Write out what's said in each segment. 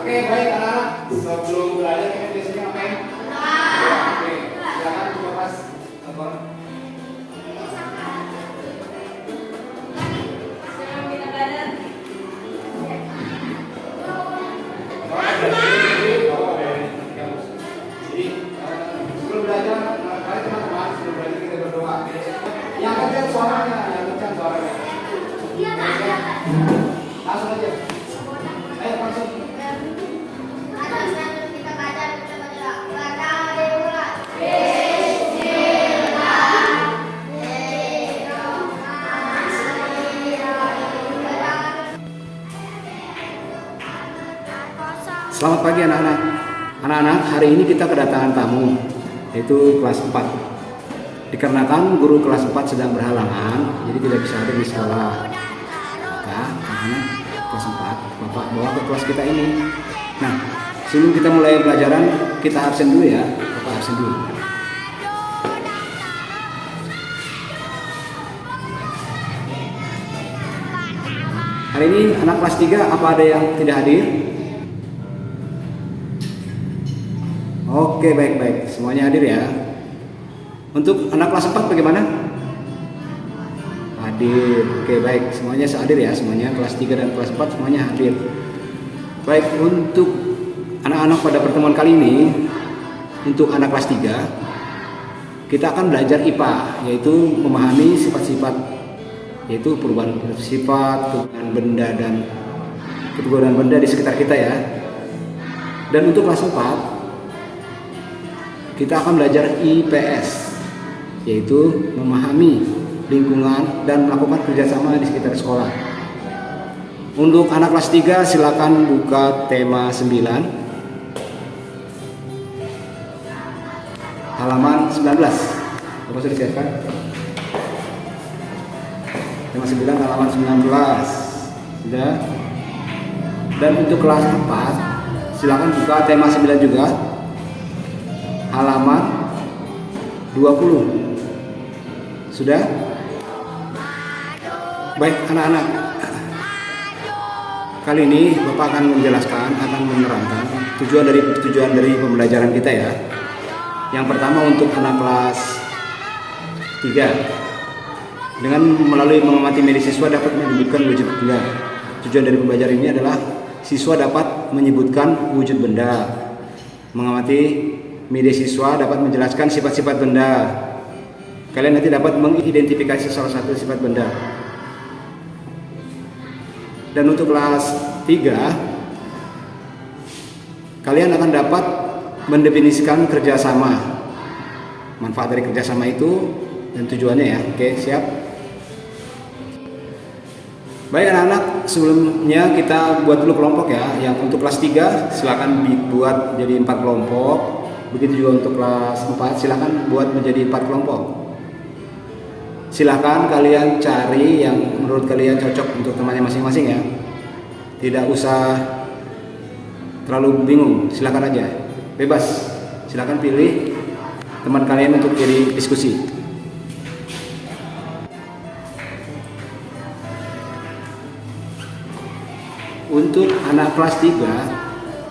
Oke, baik anak-anak. Sebelum belajar kita biasanya ngapain? Oke, silakan buka kelas. Sebelum belajar, mari teman-teman, sebelum belajar kita berdoa. Yang kencang suaranya, langsung aja. Ayo langsung. Selamat pagi anak-anak. Anak-anak, hari ini kita kedatangan tamu, yaitu kelas 4. Dikarenakan guru kelas 4 sedang berhalangan, jadi tidak bisa hadir di sekolah. Maka anak-anak kelas 4, Bapak bawa ke kelas kita ini. Nah, sebelum kita mulai pelajaran, kita absen dulu ya. Bapak absen dulu. Hari ini anak kelas 3, apa ada yang tidak hadir? Oke, baik-baik. Semuanya hadir ya. Untuk anak kelas 4 bagaimana? Hadir. Oke, baik. Semuanya hadir ya. Semuanya kelas 3 dan kelas 4 semuanya hadir. Baik, untuk anak-anak pada pertemuan kali ini, untuk anak kelas 3, kita akan belajar IPA, yaitu memahami sifat-sifat, yaitu perubahan sifat, keberadaan benda di sekitar kita ya. Dan untuk kelas 4, kita akan belajar IPS, yaitu memahami lingkungan dan melakukan kerjasama di sekitar sekolah. Untuk anak kelas 3, silakan buka tema 9, halaman 19. Bapak sudah siapkan? Tema 9, halaman 19. Sudah? Dan untuk kelas 4, silakan buka tema 9 juga, halaman 20. Sudah? Baik anak-anak, kali ini Bapak akan menjelaskan, akan menerangkan tujuan dari pembelajaran kita ya. Yang pertama untuk anak kelas 3, dengan melalui mengamati media siswa dapat menyebutkan wujud benda. Tujuan dari pembelajaran ini adalah siswa dapat menyebutkan wujud benda. Mengamati media siswa dapat menjelaskan sifat-sifat benda. Kalian nanti dapat mengidentifikasi salah satu sifat benda. Dan untuk kelas 3, kalian akan dapat mendefinisikan kerjasama. Manfaat dari kerjasama itu dan tujuannya ya. Oke, siap? Baik anak-anak, sebelumnya kita buat dulu kelompok ya. Yang untuk kelas 3 silakan dibuat jadi 4 kelompok. Begitu juga untuk kelas 4, silahkan buat menjadi 4 kelompok. Silahkan kalian cari yang menurut kalian cocok untuk temannya masing-masing ya. Tidak usah terlalu bingung, silahkan aja. Bebas, silahkan pilih teman kalian untuk jadi diskusi. Untuk anak kelas 3,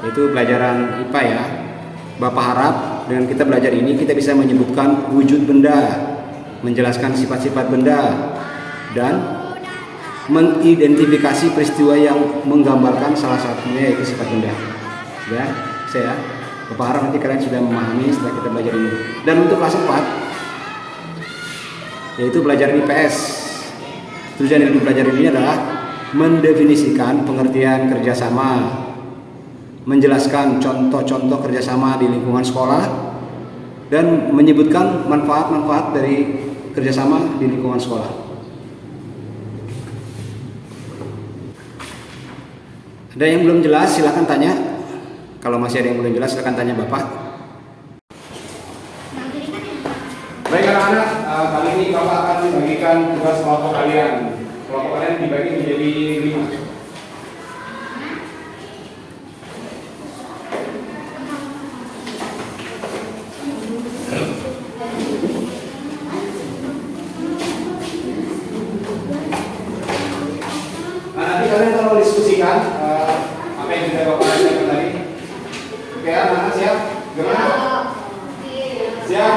yaitu pelajaran IPA ya. Bapak harap dengan kita belajar ini kita bisa menyebutkan wujud benda, menjelaskan sifat-sifat benda, dan mengidentifikasi peristiwa yang menggambarkan salah satunya yaitu sifat benda. Ya, saya Bapak harap nanti kalian sudah memahami setelah kita belajar ini. Dan untuk kelas 4, yaitu belajar IPS. Tujuan dari pelajaran ini adalah mendefinisikan pengertian kerjasama, menjelaskan contoh-contoh kerjasama di lingkungan sekolah, dan menyebutkan manfaat-manfaat dari kerjasama di lingkungan sekolah. Ada yang belum jelas silahkan tanya. Kalau masih ada yang belum jelas silahkan tanya Bapak. Baik anak-anak, kali ini Bapak akan membagikan tugas kelompok kalian. Kelompok kalian dibagi menjadi 5. Nanti kalian kalau diskusikan apa yang sudah Bapak ajarkan tadi, Oke, anak-anak siap? Gimana? Siap?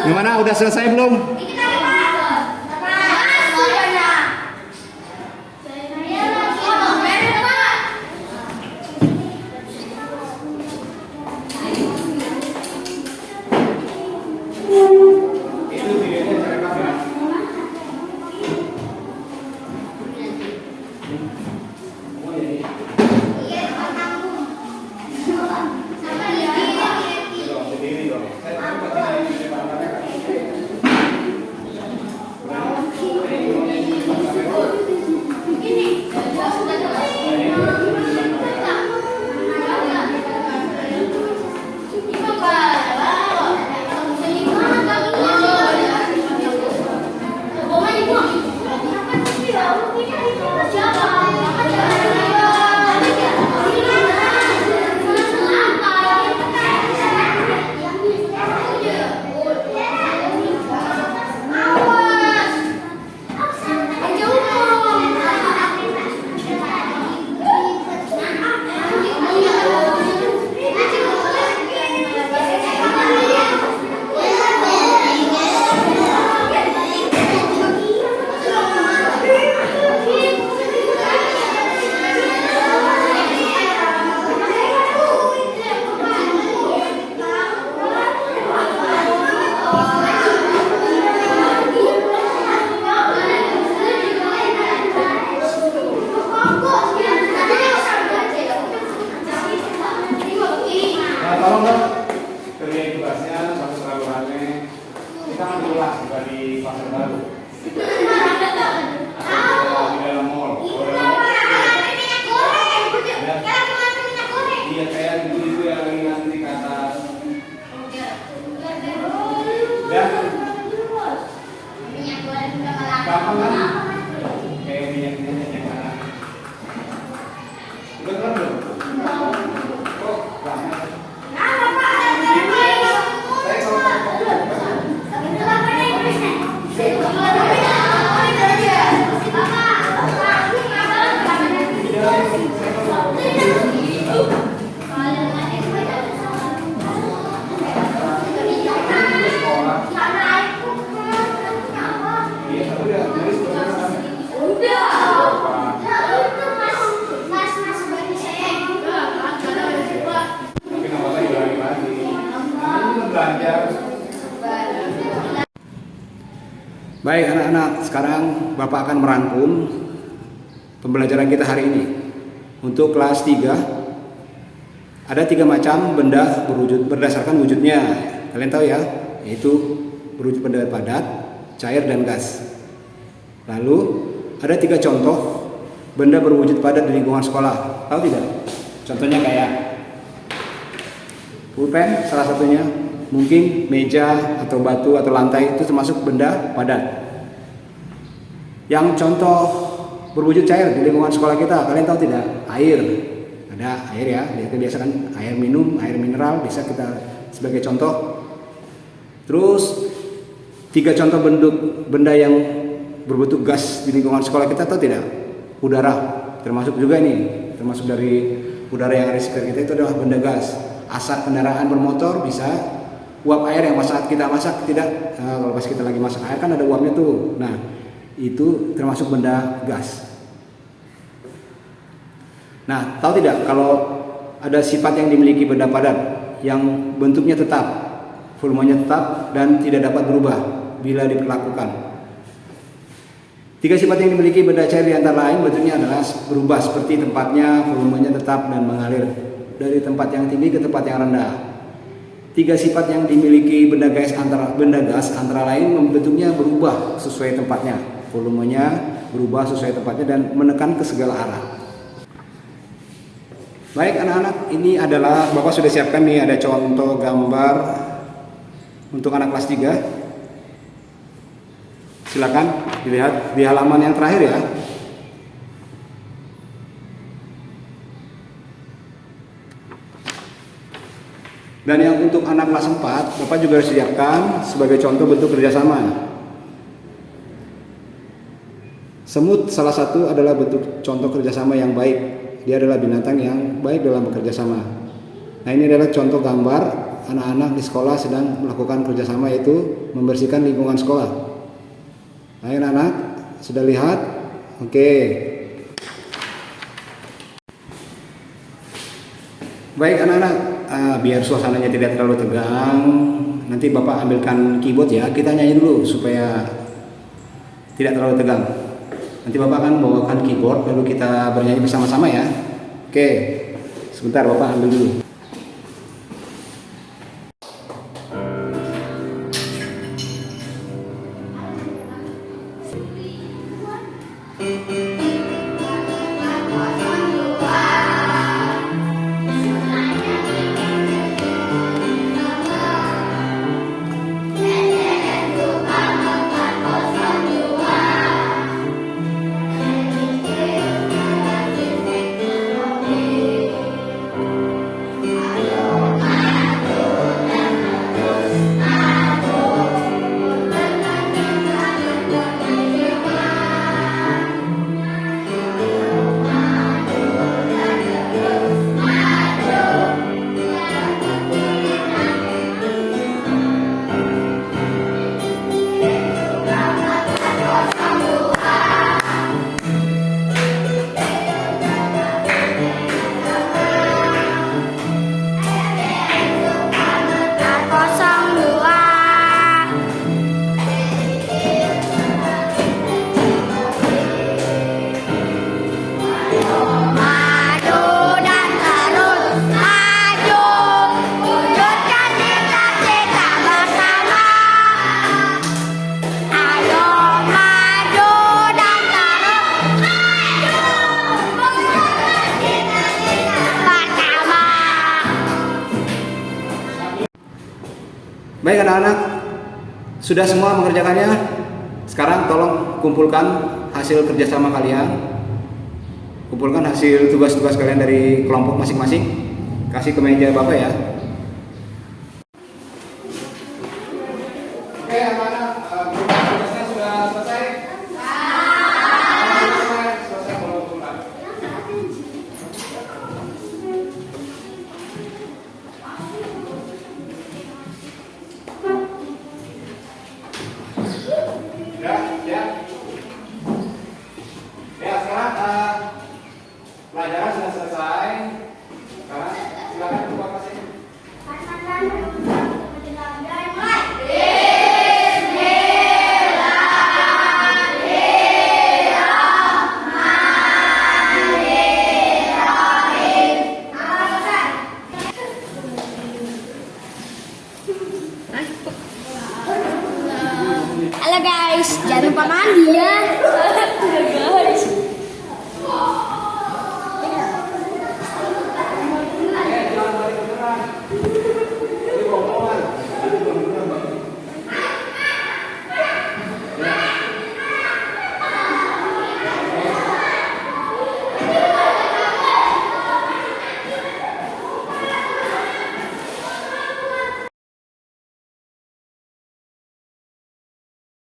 Gimana? Udah selesai belum? Tolong dong kerjain tugasnya satu seraburannya. Kita akan ulas dari fase baru. Atau di dalam mall. Iya kayak gitu yang lagi nanti ke atas. Dan gampang kan? Kayak minyak-minyak yang mana? Udah kan belum? Kok gampang? Baik anak-anak, sekarang Bapak akan merangkum pembelajaran kita hari ini. Untuk kelas 3 ada 3 macam benda berwujud berdasarkan wujudnya. Kalian tahu ya, yaitu berwujud benda padat, cair, dan gas. Lalu ada 3 contoh benda berwujud padat di lingkungan sekolah. Tahu tidak? Contohnya kayak pulpen salah satunya, mungkin meja atau batu atau lantai itu termasuk benda padat. Yang contoh berwujud cair di lingkungan sekolah kita, kalian tahu tidak? Air. Ada air ya, biasa kan air minum, air mineral bisa kita sebagai contoh. Terus 3 contoh benda yang berbentuk gas di lingkungan sekolah kita, tahu tidak? Udara, termasuk juga ini, termasuk dari udara yang ada di sekitar kita itu adalah benda gas. Asap kendaraan bermotor bisa, uap air yang saat kita masak tidak, kalau pas kita lagi masak air kan ada uapnya tuh. Nah, itu termasuk benda gas. Nah, tahu tidak kalau ada sifat yang dimiliki benda padat yang bentuknya tetap, volumenya tetap dan tidak dapat berubah bila diperlakukan. 3 sifat yang dimiliki benda cair di antara lain bentuknya adalah berubah seperti tempatnya, volumenya tetap dan mengalir dari tempat yang tinggi ke tempat yang rendah. 3 sifat yang dimiliki benda gas antara lain bentuknya berubah sesuai tempatnya, volumenya berubah sesuai tempatnya dan menekan ke segala arah. Baik anak-anak, ini adalah Bapak sudah siapkan nih, ada contoh gambar untuk anak kelas 3. Silakan dilihat di halaman yang terakhir ya. Dan yang untuk anak kelas 4, Bapak juga harus siapkan sebagai contoh bentuk kerjasama. Semut salah satu adalah bentuk contoh kerjasama yang baik. Dia adalah binatang yang baik dalam bekerja sama. Nah, ini adalah contoh gambar anak-anak di sekolah sedang melakukan kerjasama, yaitu membersihkan lingkungan sekolah. Nah, anak-anak sudah lihat? Oke. Baik anak-anak, biar suasananya tidak terlalu tegang, nanti Bapak ambilkan keyboard ya. Kita nyanyi dulu supaya tidak terlalu tegang. Nanti Bapak akan bawakan keyboard, lalu kita bernyanyi bersama-sama ya. Oke, sebentar Bapak ambil dulu. Baik anak-anak, sudah semua mengerjakannya? Sekarang tolong kumpulkan hasil kerjasama kalian. Kumpulkan hasil tugas-tugas kalian dari kelompok masing-masing. Kasih ke meja Bapak ya. Oke anak-anak, tugasnya sudah selesai? Selesai, boleh pulang. Ya, sekarang pelajaran sudah selesai. Sekarang silakan buka kelasnya. Halo guys, jangan lupa mandi ya.